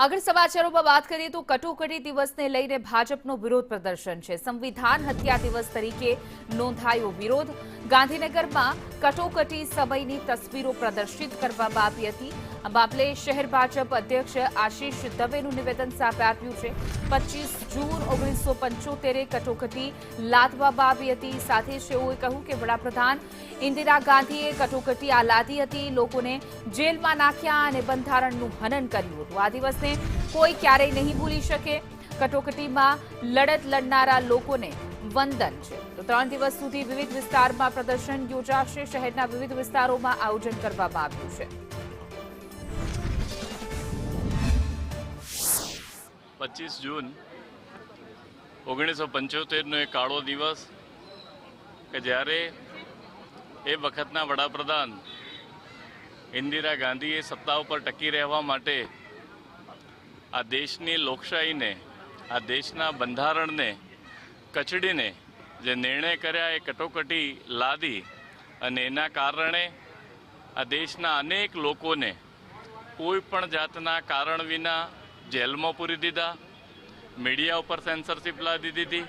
આગળ સમાચારોમાં વાત કરીએ તો કટોકટી દિવસને લઈને ભાજપનો વિરોધ પ્રદર્શન છે। સંવિધાન હત્યા દિવસ તરીકે નોંધાયો વિરોધ। ગાંધીનગરમાં કટોકટી સમયની તસવીરો પ્રદર્શિત કરવામાં આવી હતી। આ મામલે શહેર ભાજપ અધ્યક્ષ આશીષ દવેનું નિવેદન સામે આવ્યું છે। 25 જૂન 1975 કટોકટી લાદવામાં આવી હતી। સાથે જ તેઓએ કહ્યું કે વડાપ્રધાન ઇન્દિરા ગાંધીએ કટોકટી લાદી હતી, લોકોને જેલમાં નાખ્યા અને બંધારણનું હનન કર્યું હતું। આ દિવસને કોઈ ક્યારેય નહીં ભૂલી શકે। કટોકટીમાં લડત લડનારા લોકોને વંદન છે। તો 3 દિવસ સુધી વિવિધ વિસ્તારમાં પ્રદર્શન યોજાશે। શહેરના વિવિધ વિસ્તારોમાં આયોજન કરવામાં આવ્યું છે। 25 જૂન 1975નો એક કાળો દિવસ કે જ્યારે એ વખતના વડાપ્રધાન ઇન્દિરા ગાંધીએ સત્તા ઉપર ટકી રહેવા માટે આ દેશની લોકશાહીને, આ દેશના બંધારણને કચડીને જે નિર્ણય કર્યા એ કટોકટી લાદી અને એના કારણે આ દેશના અનેક લોકોને કોઈ પણ જાતના કારણ વિના જેલમાં પૂરી દીધા, મીડિયા ઉપર સેન્સરશિપ લાદી દીધી।